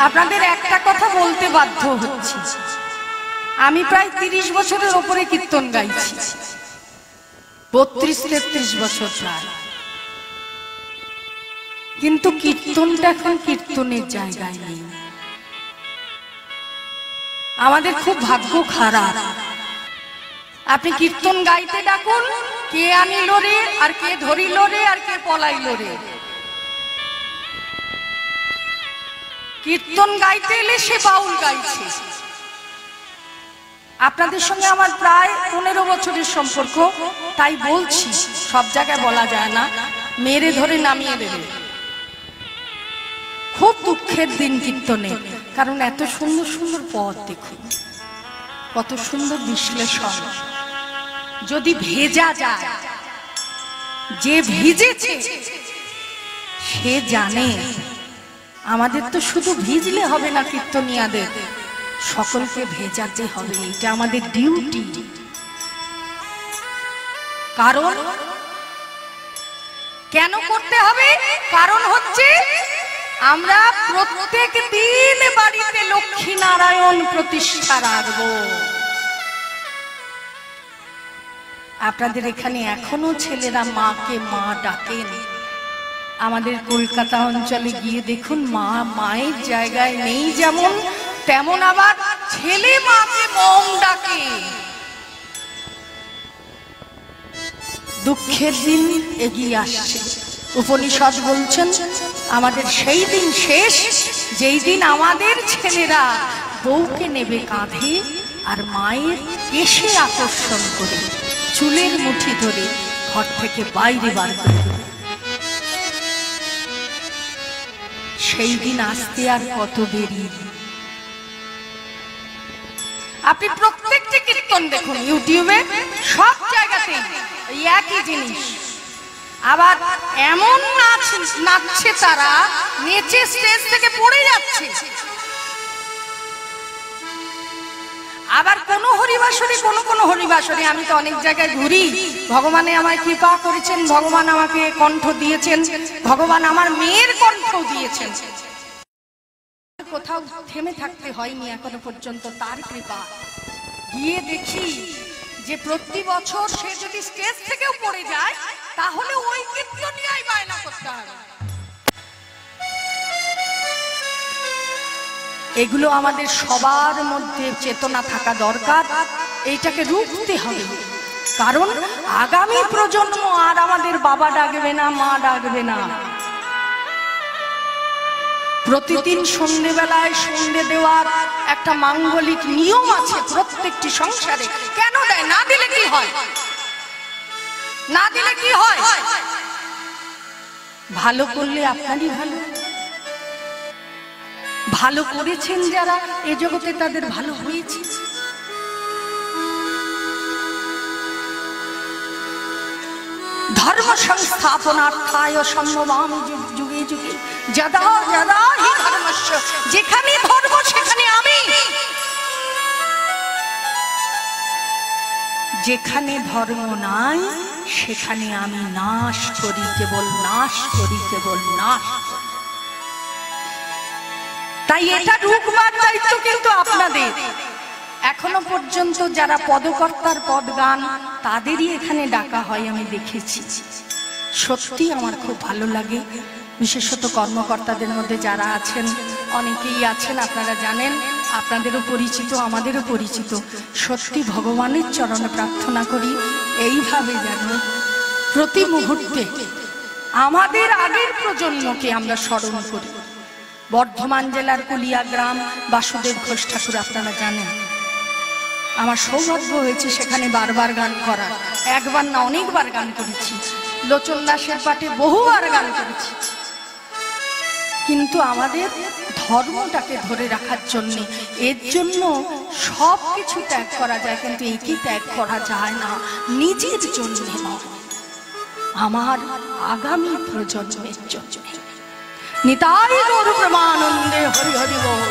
আপনাদের একটা কথা বলতে বাধ্য হচ্ছি, আমি প্রায় 30 বছরের উপরে কীর্তন গাইছি, 32-33 বছর প্রায়। কিন্তু কীর্তনটা এখন কীর্তনের জায়গায় নেই। আমাদের খুব ভাগ্য খারাপ। আপনি কীর্তন গাইতে ডাকুন, কে আনিল রে, আর কে ধরিল রে, আর কে পলাইল রে। কীর্তন গাইতে এলে সে বাউল গাইছে। আপনাদের সঙ্গে আমার প্রায় 15 বছরের সম্পর্ক, তাই বলছি, সব জায়গায় বলা যায় না, মেরে ধরে নামিয়ে দেবে। খুব দুঃখের দিন কীর্তনে, কারণ এত সুন্দর সুন্দর পদ দেখুন, কত সুন্দর বিশ্লেষণ। যদি ভেজা যায়, যে ভিজেছে সে জানে। আমাদের তো শুধু ভিজলে হবে না, কীর্তনিয়াদের সকলকে ভেজাতে হবে, এটা আমাদের ডিউটি। কারণ কেন করতে হবে? কারণ হচ্ছে আমরা প্রত্যেক দিন বাড়িতে লক্ষ্মী নারায়ণ প্রতিষ্ঠা রাখব। আপনাদের এখানে এখনো ছেলেরা মাকে মা ডাকেন। আমাদের কলকাতা অঞ্চলে গিয়ে দেখুন, মা মায়ের জায়গায় নেই যেমন, তেমন আবার ছেলে মাকে মম ডাকে। দুঃখের দিন এগিয়ে আসছে। উপনিষদ বলছেন আমাদের সেই দিন শেষ, যেই দিন আমাদের ছেলেরা বউকে নেবে কাঁধে আর মায়ের কেশে আকর্ষণ করে চুলের মুঠি ধরে ঘর থেকে বাইরে বার করে দেবে। সেই দিন আসতে আর কত দেরি। আপনি প্রত্যেকটি কীর্তন দেখুন ইউটিউবে, সব জায়গাতেই একই জিনিস। আবার এমন নাচছে তারা, নেচে স্টেজ থেকে পড়ে যাচ্ছে। আবার কোন হরিবাসরে, কোন হরিবাসরে, আমি তো অনেক জায়গায় ঘুরি, ভগবানে আমায় কৃপা করেছেন, ভগবান আমাকে কণ্ঠ দিয়েছেন, ভগবান আমার মেয়ের কণ্ঠ দিয়েছেন। কোথাও থেমে থাকতে হয়নি এখনো পর্যন্ত, তার কৃপা। গিয়ে দেখি যে প্রতি বছর সে যদি স্টেজ থেকেও পড়ে যায়, তাহলে ওই কীর্তনিয়াই বায়না করতে হবে। এগুলো আমাদের সবার মধ্যে চেতনা থাকা দরকার, এইটাকে রুখতে হবে। কারণ আগামী প্রজন্ম আর আমাদের বাবা ডাকবে না, মা ডাকবে না। প্রতিদিন সন্ধ্যেবেলায় সন্ধ্যে দেওয়ার একটা মাঙ্গলিক নিয়ম আছে প্রত্যেকটি সংসারে। কেন দেয়? না দিলে কি হয়? না দিলে কি হয়? ভালো করলে আপনারই ভালো। ভালো করেছেন যারা এ জগতে, তাদের ভালো হয়েছে। ধর্ম সংস্থাপনার্থায় সম্ভবামি যুগে যুগে যদা যদা হি ধর্মস্য। যেখানে ধর্ম সেখানে আমি, যেখানে ধর্ম নাই সেখানে আমি নাশ করি, কেবল নাশ করি, কেবল নাশ। তাই এটা রুখবার দায়িত্ব কিন্তু আপনাদের। এখনো পর্যন্ত যারা পদকর্তার পদ গান, তাদেরই এখানে ডাকা হয়, আমি দেখেছি। সত্যি আমার খুব ভালো লাগে। বিশেষত কর্মকর্তাদের মধ্যে যারা আছেন, অনেকেই আছেন, আপনারা জানেন, আপনাদেরও পরিচিত, আমাদেরও পরিচিত। সত্যি ভগবানের চরণে প্রার্থনা করি এইভাবে যেন প্রতি মুহূর্তে আমাদের আগের প্রজন্মকে আমরা স্মরণ করি। বর্ধমান জেলার কুলিয়া গ্রাম, বাসুদেব ঘোষ ঠাকুর আপনারা জানেন। আমার সৌভাগ্য হয়েছে সেখানে বারবার গান করার, একবার না অনেকবার গান করেছি। লোচন দাসের পাঠে বহুবার গান করেছি। কিন্তু আমাদের ধর্মটাকে ধরে রাখার জন্য, এর জন্য সব কিছু ত্যাগ করা যায়, কিন্তু একে ত্যাগ করা যায় না নিজের জন্য নয়, আমার আগামী প্রজন্মের জন্য। নিতাই গৌর প্রেমানন্দে হরি হরি বল।